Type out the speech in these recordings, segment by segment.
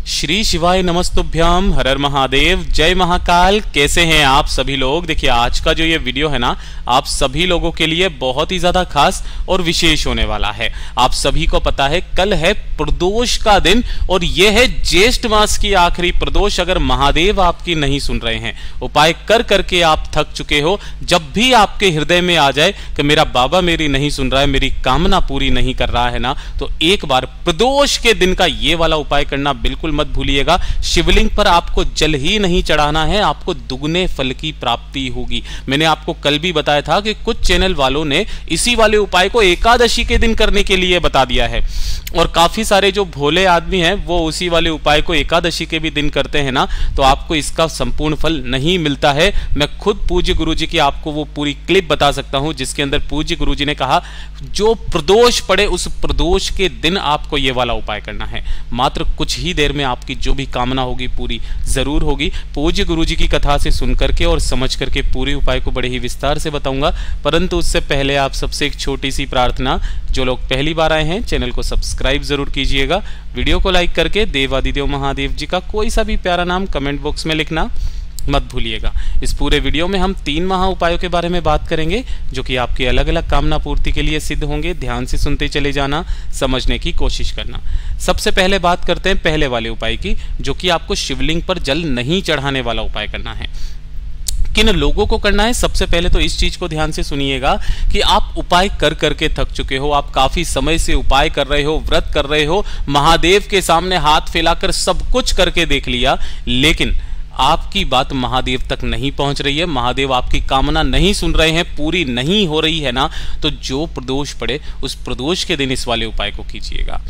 श्री शिवाय नमस्तुभ्याम, हर हर महादेव, जय महाकाल। कैसे हैं आप सभी लोग। देखिए आज का जो ये वीडियो है ना, आप सभी लोगों के लिए बहुत ही ज्यादा खास और विशेष होने वाला है। आप सभी को पता है कल है प्रदोष का दिन और यह है ज्येष्ठ मास की आखिरी प्रदोष। अगर महादेव आपकी नहीं सुन रहे हैं, उपाय कर करके आप थक चुके हो, जब भी आपके हृदय में आ जाए कि मेरा बाबा मेरी नहीं सुन रहा है, मेरी कामना पूरी नहीं कर रहा है ना, तो एक बार प्रदोष के दिन का ये वाला उपाय करना बिल्कुल मत भूलिएगा। शिवलिंग पर आपको जल ही नहीं चढ़ाना है, आपको दुगने फल की प्राप्ति होगी। मैंने आपको कल भी बताया था कि कुछ चैनल वालों ने इसी वाले उपाय को एकादशी के दिन करने के लिए बता दिया है और काफी सारे जो भोले आदमी हैं वो उसी वाले उपाय को एकादशी के भी दिन करते हैं ना, तो आपको इसका संपूर्ण फल नहीं मिलता है। मैं खुद पूज्य गुरुजी की आपको वो पूरी क्लिप बता सकता हूं जिसके अंदर पूज्य गुरुजी ने कहा जो प्रदोष पड़े उस प्रदोष के दिन आपको ये वाला उपाय करना है। मात्र कुछ ही देर में आपकी जो भी कामना होगी पूरी जरूर होगी। पूज्य गुरुजी की कथा से सुन करके और समझ करके पूरे उपाय को बड़े ही विस्तार से बताऊंगा, परंतु उससे पहले आप सबसे एक छोटी सी प्रार्थना, जो लोग पहली बार आए हैं चैनल को सब्सक्राइब जरूर कीजिएगा, वीडियो को लाइक करके देवादिदेव महादेव जी का कोई सा भी प्यारा नाम कमेंट बॉक्स में लिखना मत भूलिएगा। इस पूरे वीडियो में हम 3 महा उपायों के बारे में बात करेंगे जो कि आपकी अलग अलग कामना पूर्ति के लिए सिद्ध होंगे। ध्यान से सुनते चले जाना, समझने की कोशिश करना। सबसे पहले बात करते हैं पहले वाले उपाय की, जो कि आपको शिवलिंग पर जल नहीं चढ़ाने वाला उपाय करना है। किन लोगों को करना है, सबसे पहले तो इस चीज को ध्यान से सुनिएगा कि आप उपाय कर करके थक चुके हो, आप काफी समय से उपाय कर रहे हो, व्रत कर रहे हो, महादेव के सामने हाथ फैलाकर सब कुछ करके देख लिया, लेकिन आपकी बात महादेव तक नहीं पहुंच रही है, महादेव आपकी कामना नहीं सुन रहे हैं, पूरी नहीं हो रही है ना, तो जो प्रदोष पड़े उस प्रदोष के दिन इस वाले उपाय को कीजिएगा।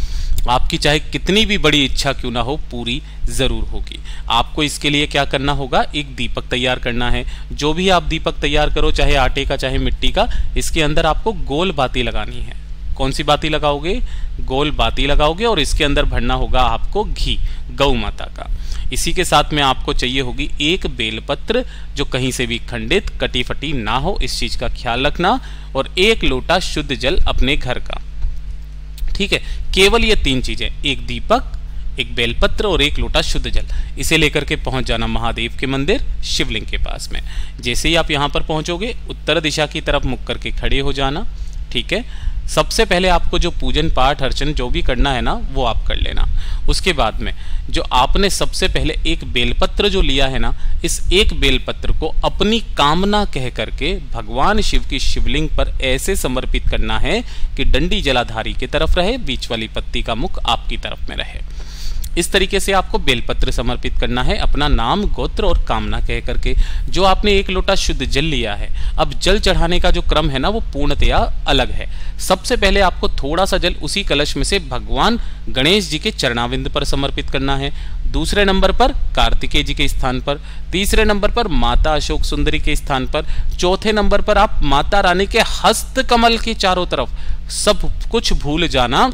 आपकी चाहे कितनी भी बड़ी इच्छा क्यों ना हो, पूरी जरूर होगी। आपको इसके लिए क्या करना होगा, एक दीपक तैयार करना है। जो भी आप दीपक तैयार करो, चाहे आटे का चाहे मिट्टी का, इसके अंदर आपको गोल बाती लगानी है। कौन सी बाती लगाओगे, गोल बाती लगाओगे और इसके अंदर भरना होगा आपको घी, गौ माता का। इसी के साथ में आपको चाहिए होगी एक बेलपत्र जो कहीं से भी खंडित कटी फटी ना हो, इस चीज का ख्याल रखना, और 1 लोटा शुद्ध जल अपने घर का। ठीक है, केवल ये 3 चीजें, एक दीपक, एक बेलपत्र और 1 लोटा शुद्ध जल, इसे लेकर के पहुंच जाना महादेव के मंदिर शिवलिंग के पास में। जैसे ही आप यहां पर पहुंचोगे, उत्तर दिशा की तरफ मुख करके खड़े हो जाना। ठीक है, सबसे पहले आपको जो पूजन पाठ अर्चन जो भी करना है ना, वो आप कर लेना। उसके बाद में जो आपने सबसे पहले एक बेलपत्र जो लिया है ना, इस एक बेलपत्र को अपनी कामना कह करके भगवान शिव की शिवलिंग पर ऐसे समर्पित करना है कि डंडी जलाधारी की तरफ रहे, बीच वाली पत्ती का मुख आपकी तरफ में रहे। इस तरीके से आपको बेलपत्र समर्पित करना है, अपना नाम गोत्र और कामना कह करके। जो आपने 1 लोटा शुद्ध जल लिया है, अब जल चढ़ाने का जो क्रम है ना, वो पूर्णतया अलग है। सबसे पहले आपको थोड़ा सा जल उसी कलश में से भगवान गणेश जी के चरणाविंद पर समर्पित करना है, दूसरे नंबर पर कार्तिकेय जी के स्थान पर, तीसरे नंबर पर माता अशोक सुंदरी के स्थान पर, चौथे नंबर पर आप माता रानी के हस्त कमल के चारों तरफ, सब कुछ भूल जाना,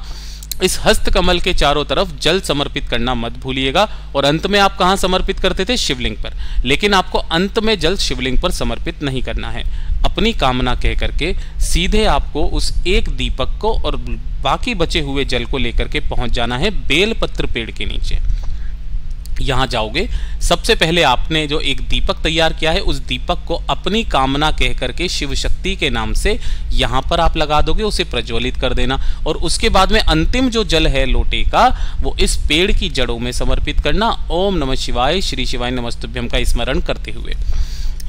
इस हस्त कमल के चारों तरफ जल समर्पित करना मत भूलिएगा। और अंत में आप कहां समर्पित करते थे, शिवलिंग पर, लेकिन आपको अंत में जल शिवलिंग पर समर्पित नहीं करना है। अपनी कामना कह करके सीधे आपको उस एक दीपक को और बाकी बचे हुए जल को लेकर के पहुंच जाना है बेलपत्र पेड़ के नीचे। यहां जाओगे, सबसे पहले आपने जो एक दीपक तैयार किया है, उस दीपक को अपनी कामना कह करके शिव शक्ति के नाम से यहां पर आप लगा दोगे, उसे प्रज्वलित कर देना। और उसके बाद में अंतिम जो जल है लोटे का, वो इस पेड़ की जड़ों में समर्पित करना। ओम नमः शिवाय, श्री शिवाय नमस्तुभ्यम का स्मरण करते हुए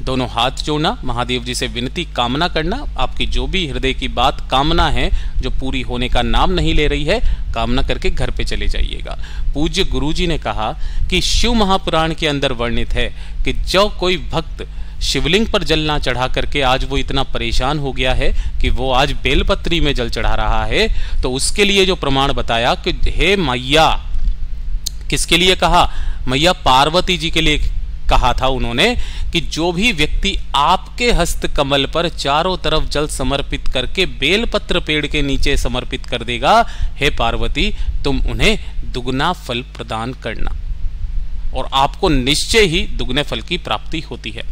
दोनों हाथ जोड़ना, महादेव जी से विनती कामना करना, आपकी जो भी हृदय की बात कामना है जो पूरी होने का नाम नहीं ले रही है, कामना करके घर पे चले जाइएगा। पूज्य गुरुजी ने कहा कि शिव महापुराण के अंदर वर्णित है कि जो कोई भक्त शिवलिंग पर जल ना चढ़ा करके आज वो इतना परेशान हो गया है कि वो आज बेलपत्री में जल चढ़ा रहा है, तो उसके लिए जो प्रमाण बताया कि हे मैया, किसके लिए कहा, मैया पार्वती जी के लिए कहा था उन्होंने कि जो भी व्यक्ति आपके हस्त कमल पर चारों तरफ जल समर्पित करके बेलपत्र पेड़ के नीचे समर्पित कर देगा, हे पार्वती तुम उन्हें दुगना फल प्रदान करना, और आपको निश्चय ही दुगने फल की प्राप्ति होती है।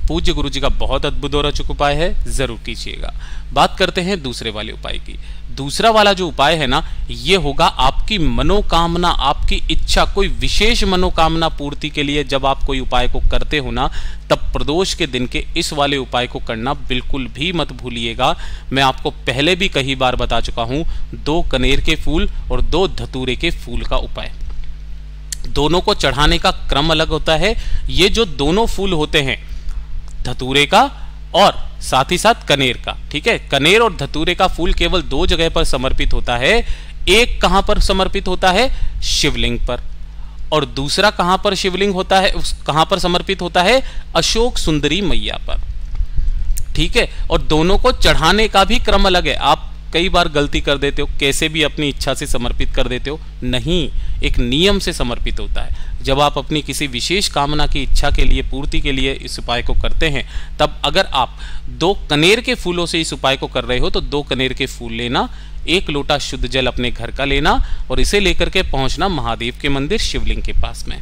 पूज्य गुरु जी का बहुत अद्भुत और अचूक उपाय है, जरूर कीजिएगा। बात करते हैं दूसरे वाले उपाय की। दूसरा वाला जो उपाय है ना, ये होगा आपकी मनोकामना, आपकी इच्छा, कोई विशेष मनोकामना पूर्ति के लिए जब आप कोई उपाय को करते हो ना, तब प्रदोष के दिन के इस वाले उपाय को करना बिल्कुल भी मत भूलिएगा। मैं आपको पहले भी कई बार बता चुका हूं, 2 कनेर के फूल और 2 धतूरे के फूल का उपाय। दोनों को चढ़ाने का क्रम अलग होता है। ये जो दोनों फूल होते हैं, धतूरे का और साथ ही साथ कनेर का, ठीक है, कनेर और धतूरे का फूल केवल 2 जगह पर समर्पित होता है। एक कहां पर समर्पित होता है? शिवलिंग पर। और दूसरा कहां पर शिवलिंग होता है, कहां पर समर्पित होता है? अशोक सुंदरी मैया पर, ठीक है। और दोनों को चढ़ाने का भी क्रम अलग है। आप कई बार गलती कर देते हो, कैसे भी अपनी इच्छा से समर्पित कर देते हो, नहीं, एक नियम से समर्पित होता है। जब आप अपनी किसी विशेष कामना की इच्छा के लिए, पूर्ति के लिए इस उपाय को करते हैं, तब अगर आप 2 कनेर के फूलों से इस उपाय को कर रहे हो तो 2 कनेर के फूल लेना, 1 लोटा शुद्ध जल अपने घर का लेना और इसे लेकर के पहुंचना महादेव के मंदिर शिवलिंग के पास में।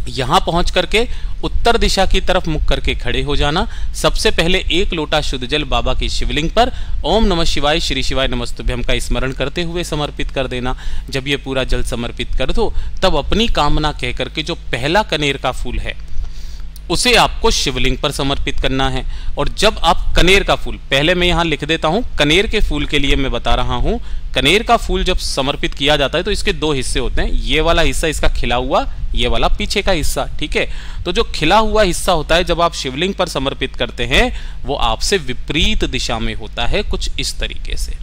यहां पहुंच करके उत्तर दिशा की तरफ मुख करके खड़े हो जाना। सबसे पहले 1 लोटा शुद्ध जल बाबा की शिवलिंग पर ओम नमः शिवाय श्री शिवाय नमस्तुभ्यम का स्मरण करते हुए समर्पित कर देना। जब ये पूरा जल समर्पित कर दो, तब अपनी कामना कह करके जो पहला कनेर का फूल है उसे आपको शिवलिंग पर समर्पित करना है। और जब आप कनेर का फूल, पहले मैं यहां लिख देता हूं, कनेर के फूल के लिए मैं बता रहा हूं, कनेर का फूल जब समर्पित किया जाता है तो इसके 2 हिस्से होते हैं। ये वाला हिस्सा इसका खिला हुआ, ये वाला पीछे का हिस्सा, ठीक है। तो जो खिला हुआ हिस्सा होता है, जब आप शिवलिंग पर समर्पित करते हैं, वो आपसे विपरीत दिशा में होता है, कुछ इस तरीके से।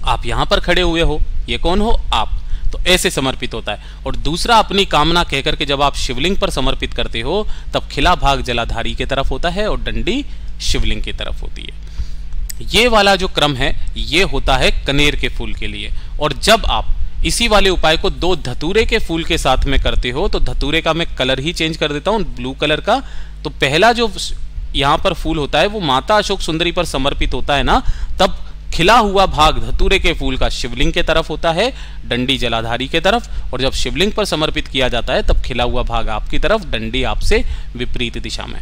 आप यहां पर खड़े हुए हो, ये कौन हो? आप। तो ऐसे समर्पित होता है। और दूसरा, अपनी कामना कहकर के जब आप शिवलिंग पर समर्पित करते हो, तब खिला भाग जलाधारी की तरफ होता है और डंडी शिवलिंग की तरफ होती है। ये वाला जो क्रम है, ये होता है कनेर के फूल के लिए। और जब आप इसी वाले उपाय को 2 धतूरे के फूल के साथ में करते हो, तो धतूरे का मैं कलर ही चेंज कर देता हूं, ब्लू कलर का। तो पहला जो यहां पर फूल होता है वो माता अशोक सुंदरी पर समर्पित होता है ना, तब खिला हुआ भाग धतूरे के फूल का शिवलिंग के तरफ होता है, डंडी जलाधारी के तरफ। और जब शिवलिंग पर समर्पित किया जाता है, तब खिला हुआ भाग आपकी तरफ, डंडी आपसे विपरीत दिशा में।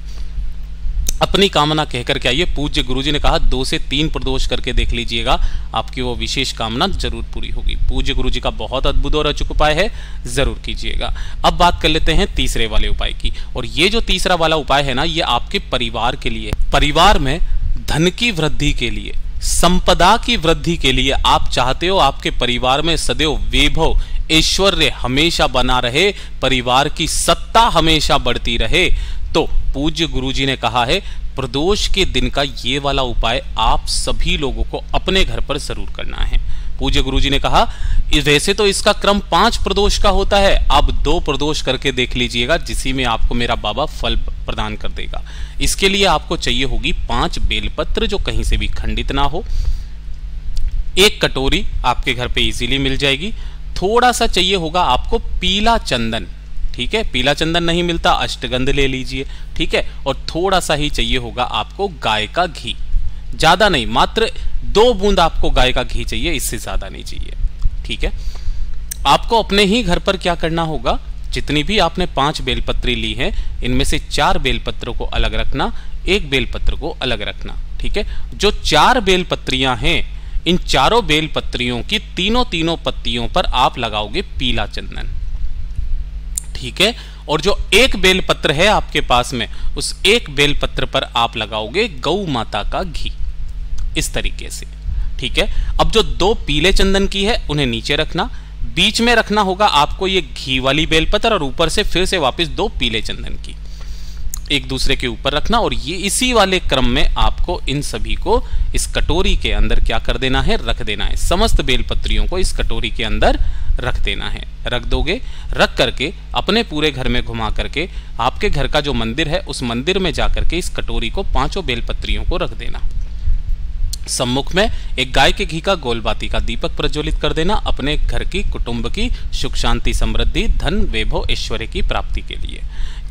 अपनी कामना कहकर के आइए। पूज्य गुरुजी ने कहा 2 से 3 प्रदोष करके देख लीजिएगा, आपकी वो विशेष कामना जरूर पूरी होगी। पूज्य गुरुजी का बहुत अद्भुत और अचूक उपाय है, जरूर कीजिएगा। अब बात कर लेते हैं तीसरे वाले उपाय की। और ये जो तीसरा वाला उपाय है ना, ये आपके परिवार के लिए, परिवार में धन की वृद्धि के लिए, संपदा की वृद्धि के लिए आप चाहते हो आपके परिवार में सदैव वैभव, ऐश्वर्य हमेशा बना रहे, परिवार की सत्ता हमेशा बढ़ती रहे, तो पूज्य गुरुजी ने कहा है प्रदोष के दिन का ये वाला उपाय आप सभी लोगों को अपने घर पर जरूर करना है। पूज्य गुरुजी ने कहा वैसे तो इसका क्रम 5 प्रदोष का होता है, आप 2 प्रदोष करके देख लीजिएगा, जिसी में आपको मेरा बाबा फल प्रदान कर देगा। इसके लिए आपको चाहिए होगी 5 बेलपत्र जो कहीं से भी खंडित ना हो, 1 कटोरी आपके घर पे इजीली मिल जाएगी, थोड़ा सा चाहिए होगा आपको पीला चंदन, ठीक है, पीला चंदन नहीं मिलता अष्टगंध ले लीजिए, ठीक है, और थोड़ा सा ही चाहिए होगा आपको गाय का घी, ज्यादा नहीं, मात्र 2 बूंद आपको गाय का घी चाहिए, इससे ज्यादा नहीं चाहिए, ठीक है। आपको अपने ही घर पर क्या करना होगा, जितनी भी आपने 5 बेलपत्री ली है, इनमें से 4 बेलपत्रों को अलग रखना, 1 बेलपत्र को अलग रखना, ठीक है। जो 4 बेलपत्रियां हैं, इन चारों बेलपत्रियों की तीनों पत्तियों पर आप लगाओगे पीला चंदन, ठीक है। और जो 1 बेलपत्र है आपके पास में, उस 1 बेलपत्र पर आप लगाओगे गौ माता का घी, इस तरीके से, ठीक है। अब जो 2 पीले चंदन की है उन्हें नीचे रखना, बीच में रखना होगा आपको ये घी वाली बेलपत्र, और ऊपर से फिर से वापस 2 पीले चंदन की एक दूसरे के ऊपर रखना। और ये इसी वाले क्रम में आपको इन सभी को इस कटोरी के अंदर क्या कर देना है, रख देना है। समस्त बेलपत्रियों को इस कटोरी के अंदर रख देना है। रख दोगे, रख करके अपने पूरे घर में घुमा करके आपके घर का जो मंदिर है उस मंदिर में जाकर के इस कटोरी को 5 बेलपत्रियों को रख देना। सम्मुख में एक गाय के घी का गोलबाती का दीपक प्रज्वलित कर देना, अपने घर की, कुटुंब की सुख शांति समृद्धि धन वैभव ऐश्वर्य की प्राप्ति के लिए।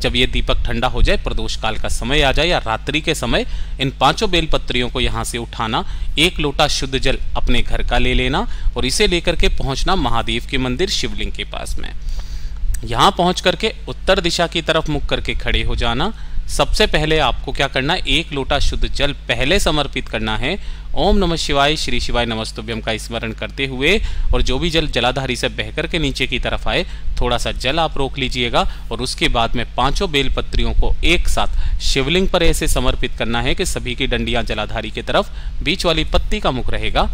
जब ये दीपक ठंडा हो जाए, प्रदोष काल का समय आ जाए या रात्रि के समय, इन 5 बेलपत्रियों को यहाँ से उठाना, 1 लोटा शुद्ध जल अपने घर का ले लेना और इसे लेकर के पहुंचना महादेव के मंदिर शिवलिंग के पास में। यहाँ पहुंच करके उत्तर दिशा की तरफ मुख करके खड़े हो जाना, सबसे पहले आपको क्या करना है, 1 लोटा शुद्ध जल पहले समर्पित करना है। ओम नमः शिवाय, श्री शिवाय नमस्तुभ्यम का स्मरण करते हुए, और जो भी जल जलाधारी से बहकर के नीचे की तरफ आए, थोड़ा सा जल आप रोक लीजिएगा और उसके बाद में 5 बेलपत्रियों को एक साथ शिवलिंग पर ऐसे समर्पित करना है कि सभी की डंडियां जलाधारी की तरफ, बीच वाली पत्ती का मुख रहेगा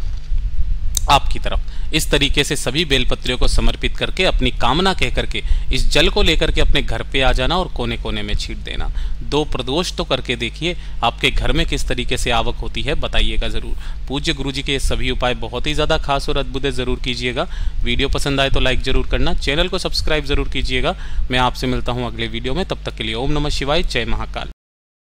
आपकी तरफ। इस तरीके से सभी बेलपत्रियों को समर्पित करके अपनी कामना कह करके इस जल को लेकर के अपने घर पे आ जाना और कोने कोने में छींट देना। 2 प्रदोष तो करके देखिए, आपके घर में किस तरीके से आवक होती है, बताइएगा ज़रूर। पूज्य गुरुजी के ये सभी उपाय बहुत ही ज़्यादा खास और अद्भुत है, ज़रूर कीजिएगा। वीडियो पसंद आए तो लाइक ज़रूर करना, चैनल को सब्सक्राइब ज़रूर कीजिएगा। मैं आपसे मिलता हूँ अगले वीडियो में, तब तक के लिए ओम नमः शिवाय, जय महाकाल।